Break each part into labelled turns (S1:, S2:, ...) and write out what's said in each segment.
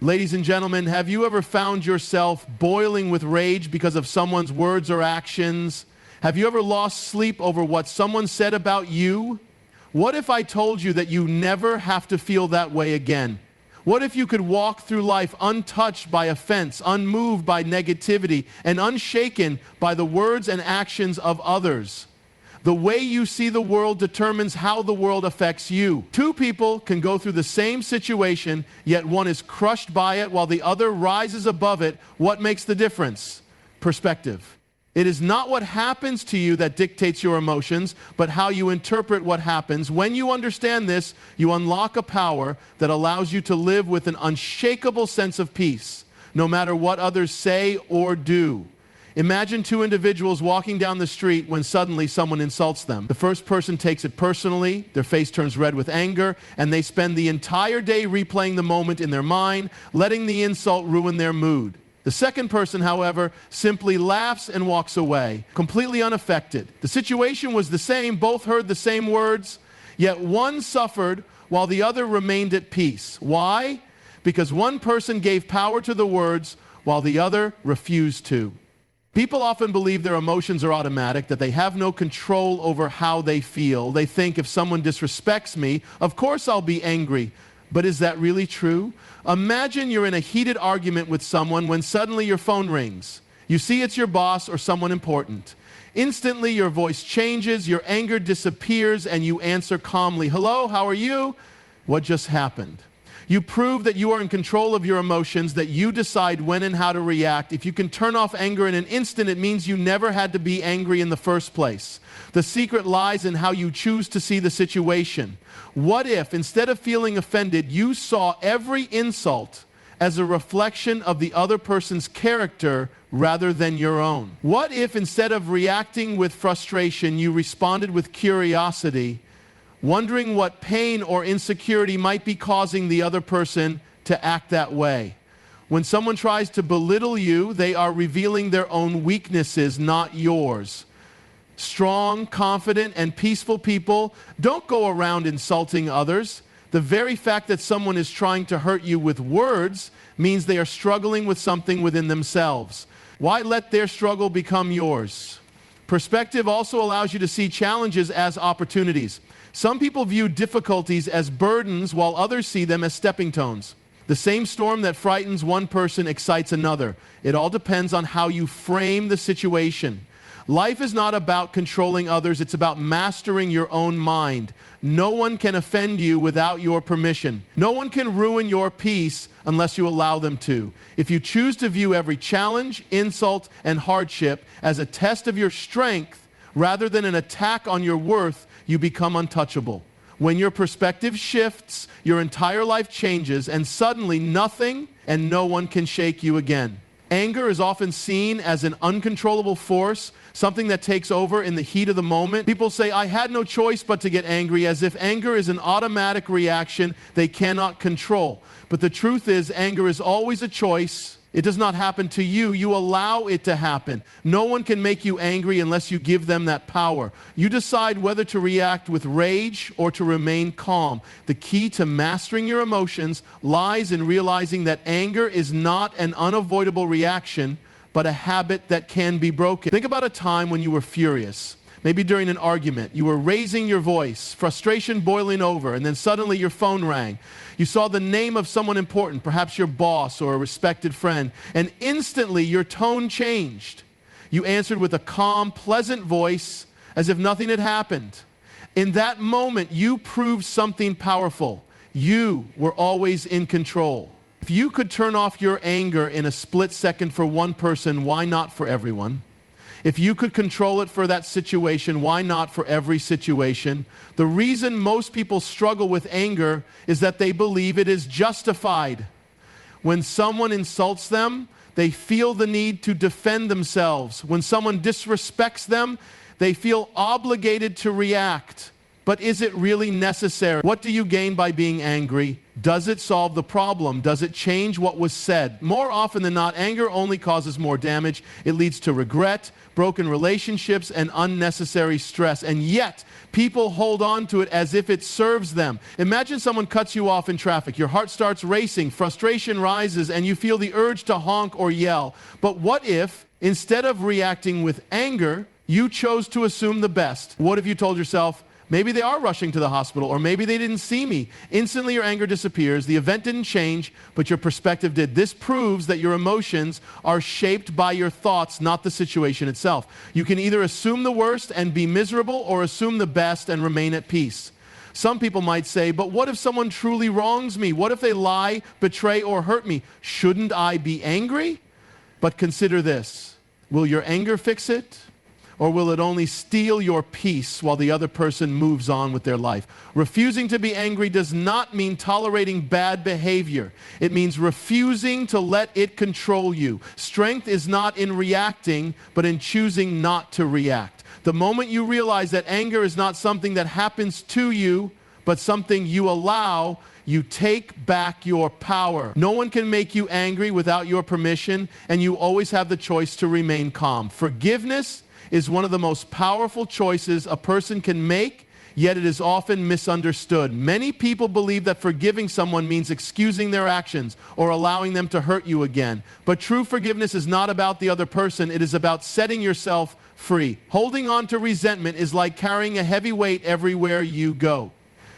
S1: Ladies and gentlemen, have you ever found yourself boiling with rage because of someone's words or actions? Have you ever lost sleep over what someone said about you? What if I told you that you never have to feel that way again? What if you could walk through life untouched by offense, unmoved by negativity, and unshaken by the words and actions of others? The way you see the world determines how the world affects you. Two people can go through the same situation, yet one is crushed by it while the other rises above it. What makes the difference? Perspective. It is not what happens to you that dictates your emotions, but how you interpret what happens. When you understand this, you unlock a power that allows you to live with an unshakable sense of peace, no matter what others say or do. Imagine two individuals walking down the street when suddenly someone insults them. The first person takes it personally, their face turns red with anger, and they spend the entire day replaying the moment in their mind, letting the insult ruin their mood. The second person, however, simply laughs and walks away, completely unaffected. The situation was the same, both heard the same words, yet one suffered while the other remained at peace. Why? Because one person gave power to the words while the other refused to. People often believe their emotions are automatic, that they have no control over how they feel. They think if someone disrespects me, of course I'll be angry. But is that really true? Imagine you're in a heated argument with someone when suddenly your phone rings. You see it's your boss or someone important. Instantly your voice changes, your anger disappears, and you answer calmly, "Hello, how are you?" What just happened? You prove that you are in control of your emotions, that you decide when and how to react. If you can turn off anger in an instant, it means you never had to be angry in the first place. The secret lies in how you choose to see the situation. What if, instead of feeling offended, you saw every insult as a reflection of the other person's character rather than your own? What if, instead of reacting with frustration, you responded with curiosity, wondering what pain or insecurity might be causing the other person to act that way? When someone tries to belittle you, they are revealing their own weaknesses, not yours. Strong, confident, and peaceful people don't go around insulting others. The very fact that someone is trying to hurt you with words means they are struggling with something within themselves. Why let their struggle become yours? Perspective also allows you to see challenges as opportunities. Some people view difficulties as burdens while others see them as stepping stones. The same storm that frightens one person excites another. It all depends on how you frame the situation. Life is not about controlling others, it's about mastering your own mind. No one can offend you without your permission. No one can ruin your peace unless you allow them to. If you choose to view every challenge, insult, and hardship as a test of your strength rather than an attack on your worth, you become untouchable. When your perspective shifts, your entire life changes, and suddenly nothing and no one can shake you again. Anger is often seen as an uncontrollable force, something that takes over in the heat of the moment. People say, "I had no choice but to get angry," as if anger is an automatic reaction they cannot control. But the truth is, anger is always a choice. It does not happen to you. You allow it to happen. No one can make you angry unless you give them that power. You decide whether to react with rage or to remain calm. The key to mastering your emotions lies in realizing that anger is not an unavoidable reaction, but a habit that can be broken. Think about a time when you were furious. Maybe during an argument, you were raising your voice, frustration boiling over, and then suddenly your phone rang. You saw the name of someone important, perhaps your boss or a respected friend, and instantly your tone changed. You answered with a calm, pleasant voice as if nothing had happened. In that moment, you proved something powerful. You were always in control. If you could turn off your anger in a split second for one person, why not for everyone? If you could control it for that situation, why not for every situation? The reason most people struggle with anger is that they believe it is justified. When someone insults them, they feel the need to defend themselves. When someone disrespects them, they feel obligated to react. But is it really necessary? What do you gain by being angry? Does it solve the problem? Does it change what was said? More often than not, anger only causes more damage. It leads to regret, broken relationships, and unnecessary stress. And yet, people hold on to it as if it serves them. Imagine someone cuts you off in traffic. Your heart starts racing, frustration rises, and you feel the urge to honk or yell. But what if, instead of reacting with anger, you chose to assume the best? What if you told yourself, maybe they are rushing to the hospital, or maybe they didn't see me? Instantly your anger disappears. The event didn't change, but your perspective did. This proves that your emotions are shaped by your thoughts, not the situation itself. You can either assume the worst and be miserable, or assume the best and remain at peace. Some people might say, but what if someone truly wrongs me? What if they lie, betray, or hurt me? Shouldn't I be angry? But consider this. Will your anger fix it? Or will it only steal your peace while the other person moves on with their life? Refusing to be angry does not mean tolerating bad behavior. It means refusing to let it control you. Strength is not in reacting, but in choosing not to react. The moment you realize that anger is not something that happens to you, but something you allow, you take back your power. No one can make you angry without your permission, and you always have the choice to remain calm. Forgiveness is one of the most powerful choices a person can make, yet it is often misunderstood. Many people believe that forgiving someone means excusing their actions or allowing them to hurt you again. But true forgiveness is not about the other person. It is about setting yourself free. Holding on to resentment is like carrying a heavy weight everywhere you go.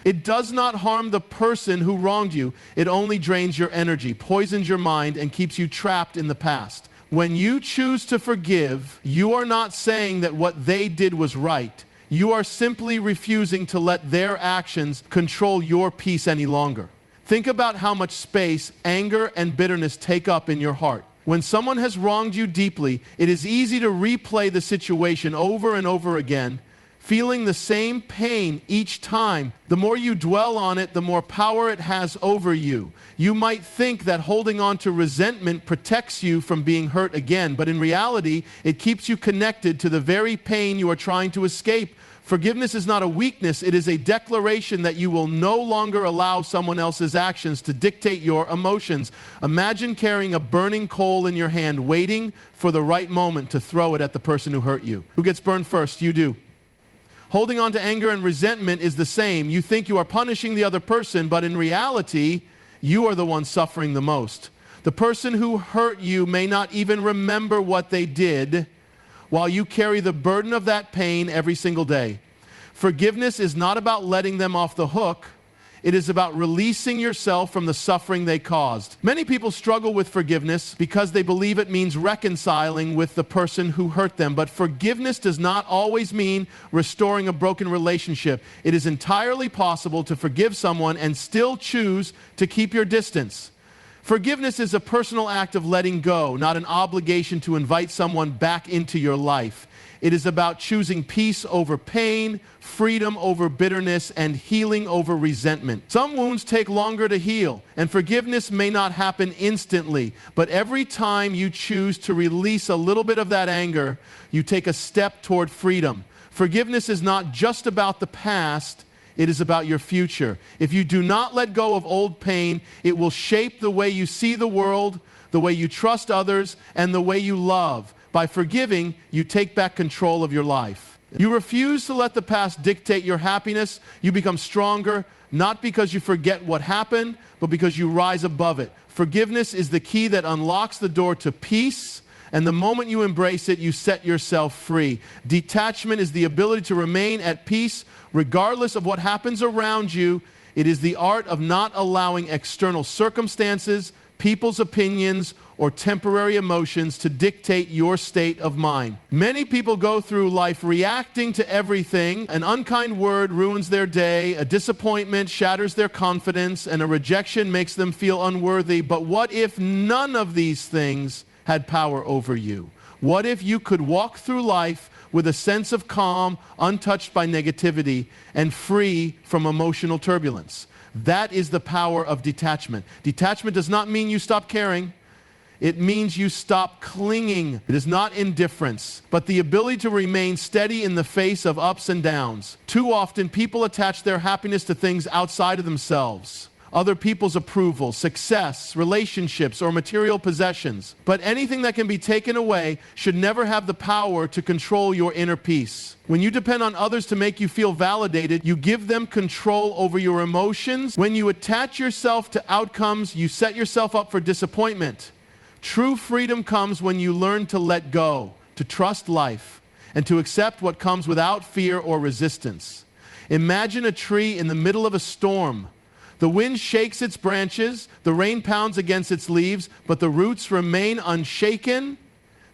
S1: It does not harm the person who wronged you. It only drains your energy, poisons your mind, and keeps you trapped in the past. When you choose to forgive, you are not saying that what they did was right. You are simply refusing to let their actions control your peace any longer. Think about how much space anger and bitterness take up in your heart. When someone has wronged you deeply, it is easy to replay the situation over and over again, feeling the same pain each time. The more you dwell on it, the more power it has over you. You might think that holding on to resentment protects you from being hurt again, but in reality, it keeps you connected to the very pain you are trying to escape. Forgiveness is not a weakness. It is a declaration that you will no longer allow someone else's actions to dictate your emotions. Imagine carrying a burning coal in your hand, waiting for the right moment to throw it at the person who hurt you. Who gets burned first? You do. Holding on to anger and resentment is the same. You think you are punishing the other person, but in reality, you are the one suffering the most. The person who hurt you may not even remember what they did, while you carry the burden of that pain every single day. Forgiveness is not about letting them off the hook. It is about releasing yourself from the suffering they caused. Many people struggle with forgiveness because they believe it means reconciling with the person who hurt them. But forgiveness does not always mean restoring a broken relationship. It is entirely possible to forgive someone and still choose to keep your distance. Forgiveness is a personal act of letting go, not an obligation to invite someone back into your life. It is about choosing peace over pain, freedom over bitterness, and healing over resentment. Some wounds take longer to heal, and forgiveness may not happen instantly, but every time you choose to release a little bit of that anger, you take a step toward freedom. Forgiveness is not just about the past, it is about your future. If you do not let go of old pain, it will shape the way you see the world, the way you trust others, and the way you love. By forgiving, you take back control of your life. You refuse to let the past dictate your happiness. You become stronger, not because you forget what happened, but because you rise above it. Forgiveness is the key that unlocks the door to peace, and the moment you embrace it, you set yourself free. Detachment is the ability to remain at peace regardless of what happens around you. It is the art of not allowing external circumstances, people's opinions, or temporary emotions to dictate your state of mind. Many people go through life reacting to everything. An unkind word ruins their day, a disappointment shatters their confidence, and a rejection makes them feel unworthy. But what if none of these things had power over you? What if you could walk through life with a sense of calm, untouched by negativity, and free from emotional turbulence? That is the power of detachment. Detachment does not mean you stop caring. It means you stop clinging. It is not indifference, but the ability to remain steady in the face of ups and downs. Too often, people attach their happiness to things outside of themselves. Other people's approval, success, relationships, or material possessions. But anything that can be taken away should never have the power to control your inner peace. When you depend on others to make you feel validated, you give them control over your emotions. When you attach yourself to outcomes, you set yourself up for disappointment. True freedom comes when you learn to let go, to trust life, and to accept what comes without fear or resistance. Imagine a tree in the middle of a storm. The wind shakes its branches, the rain pounds against its leaves, but the roots remain unshaken.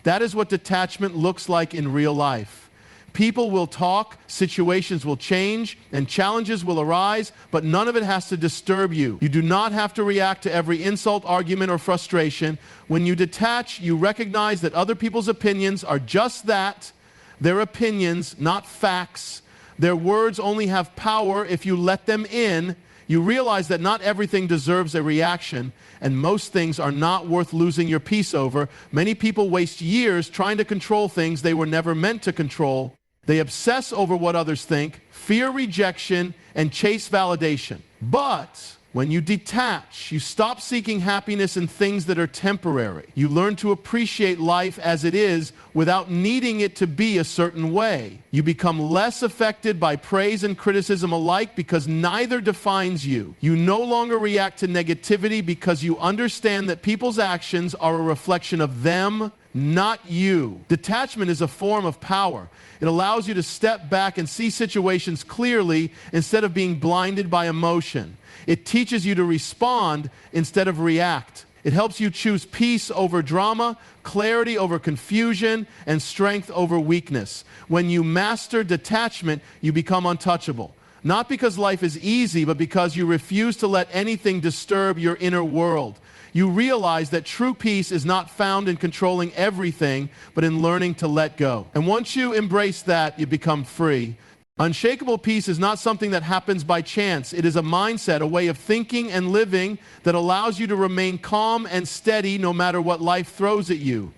S1: That is what detachment looks like in real life. People will talk, situations will change, and challenges will arise, but none of it has to disturb you. You do not have to react to every insult, argument, or frustration. When you detach, you recognize that other people's opinions are just that. They're opinions, not facts. Their words only have power if you let them in. You realize that not everything deserves a reaction, and most things are not worth losing your peace over. Many people waste years trying to control things they were never meant to control. They obsess over what others think, fear rejection, and chase validation. But when you detach, you stop seeking happiness in things that are temporary. You learn to appreciate life as it is without needing it to be a certain way. You become less affected by praise and criticism alike because neither defines you. You no longer react to negativity because you understand that people's actions are a reflection of them, not you. Detachment is a form of power. It allows you to step back and see situations clearly instead of being blinded by emotion. It teaches you to respond instead of react. It helps you choose peace over drama, clarity over confusion, and strength over weakness. When you master detachment, you become untouchable. Not because life is easy, but because you refuse to let anything disturb your inner world. You realize that true peace is not found in controlling everything, but in learning to let go. And once you embrace that, you become free. Unshakable peace is not something that happens by chance. It is a mindset, a way of thinking and living that allows you to remain calm and steady no matter what life throws at you.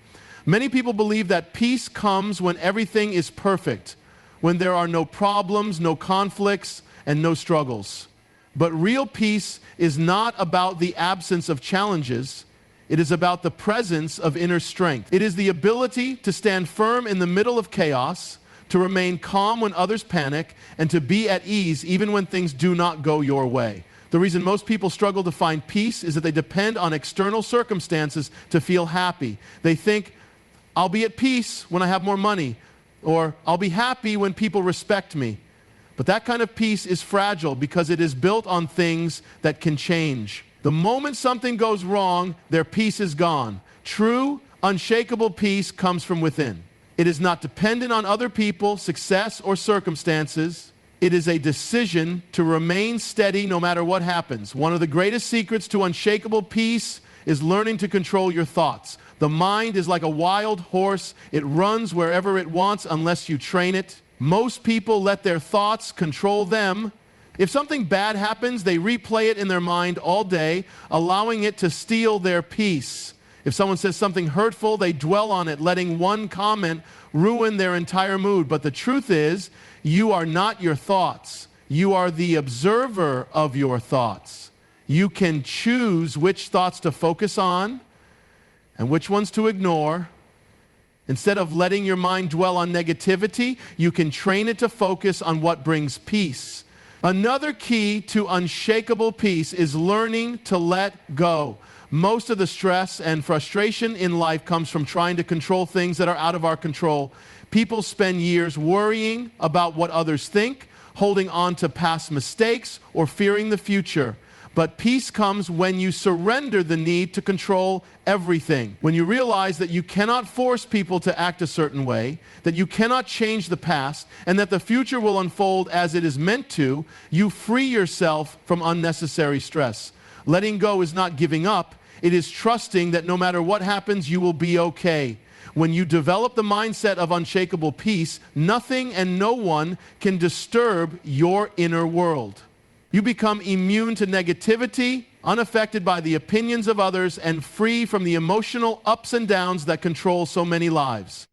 S1: Many people believe that peace comes when everything is perfect, when there are no problems, no conflicts, and no struggles. But real peace is not about the absence of challenges. It is about the presence of inner strength. It is the ability to stand firm in the middle of chaos, to remain calm when others panic, and to be at ease even when things do not go your way. The reason most people struggle to find peace is that they depend on external circumstances to feel happy. They think, I'll be at peace when I have more money, or I'll be happy when people respect me. But that kind of peace is fragile because it is built on things that can change. The moment something goes wrong, their peace is gone. True, unshakable peace comes from within. It is not dependent on other people, success, or circumstances. It is a decision to remain steady no matter what happens. One of the greatest secrets to unshakable peace is learning to control your thoughts. The mind is like a wild horse. It runs wherever it wants unless you train it. Most people let their thoughts control them. If something bad happens, they replay it in their mind all day, allowing it to steal their peace. If someone says something hurtful, they dwell on it, letting one comment ruin their entire mood. But the truth is, you are not your thoughts. You are the observer of your thoughts. You can choose which thoughts to focus on and which ones to ignore. Instead of letting your mind dwell on negativity, you can train it to focus on what brings peace. Another key to unshakable peace is learning to let go. Most of the stress and frustration in life comes from trying to control things that are out of our control. People spend years worrying about what others think, holding on to past mistakes, or fearing the future. But peace comes when you surrender the need to control everything. When you realize that you cannot force people to act a certain way, that you cannot change the past, and that the future will unfold as it is meant to, you free yourself from unnecessary stress. Letting go is not giving up. It is trusting that no matter what happens, you will be okay. When you develop the mindset of unshakable peace, nothing and no one can disturb your inner world. You become immune to negativity, unaffected by the opinions of others, and free from the emotional ups and downs that control so many lives.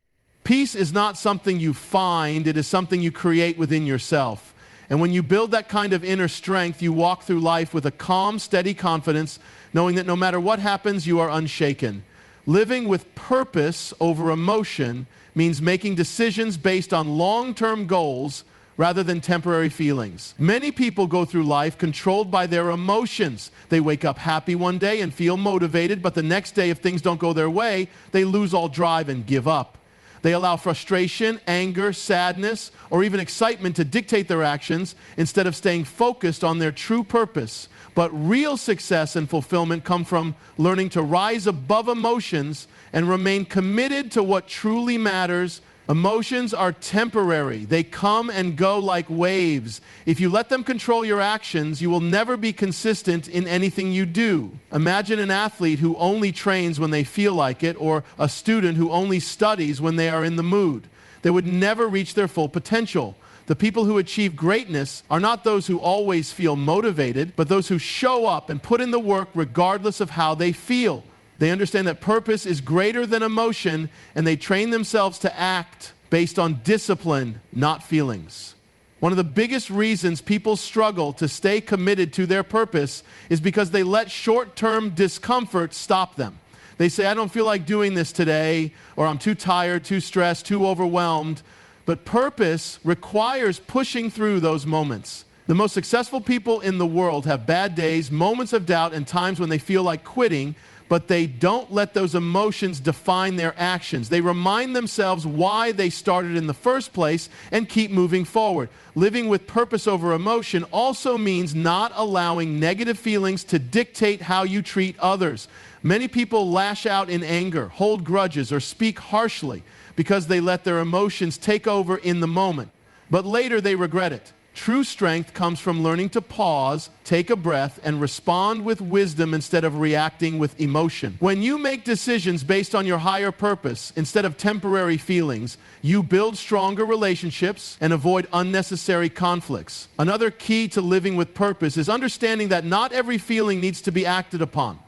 S1: Peace is not something you find, it is something you create within yourself. And when you build that kind of inner strength, you walk through life with a calm, steady confidence, knowing that no matter what happens, you are unshaken. Living with purpose over emotion means making decisions based on long-term goals rather than temporary feelings. Many people go through life controlled by their emotions. They wake up happy one day and feel motivated, but the next day, if things don't go their way, they lose all drive and give up. They allow frustration, anger, sadness, or even excitement to dictate their actions instead of staying focused on their true purpose. But real success and fulfillment come from learning to rise above emotions and remain committed to what truly matters. Emotions are temporary. They come and go like waves. If you let them control your actions, you will never be consistent in anything you do. Imagine an athlete who only trains when they feel like it, or a student who only studies when they are in the mood. They would never reach their full potential. The people who achieve greatness are not those who always feel motivated, but those who show up and put in the work regardless of how they feel. They understand that purpose is greater than emotion, and they train themselves to act based on discipline, not feelings. One of the biggest reasons people struggle to stay committed to their purpose is because they let short-term discomfort stop them. They say, I don't feel like doing this today, or I'm too tired, too stressed, too overwhelmed. But purpose requires pushing through those moments. The most successful people in the world have bad days, moments of doubt, and times when they feel like quitting, but they don't let those emotions define their actions. They remind themselves why they started in the first place and keep moving forward. Living with purpose over emotion also means not allowing negative feelings to dictate how you treat others. Many people lash out in anger, hold grudges, or speak harshly because they let their emotions take over in the moment. But later they regret it. True strength comes from learning to pause, take a breath, and respond with wisdom instead of reacting with emotion. When you make decisions based on your higher purpose instead of temporary feelings, you build stronger relationships and avoid unnecessary conflicts. Another key to living with purpose is understanding that not every feeling needs to be acted upon.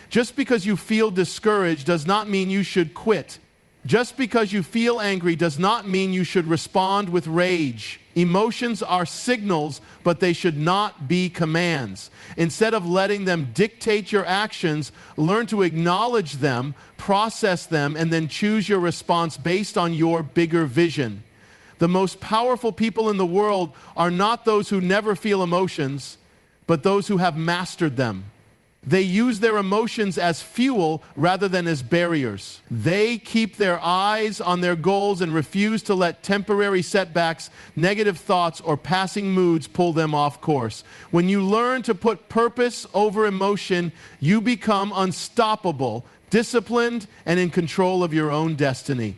S1: Just because you feel discouraged does not mean you should quit. Just because you feel angry does not mean you should respond with rage. Emotions are signals, but they should not be commands. Instead of letting them dictate your actions, learn to acknowledge them, process them, and then choose your response based on your bigger vision. The most powerful people in the world are not those who never feel emotions, but those who have mastered them. They use their emotions as fuel rather than as barriers. They keep their eyes on their goals and refuse to let temporary setbacks, negative thoughts, or passing moods pull them off course. When you learn to put purpose over emotion, you become unstoppable, disciplined, and in control of your own destiny.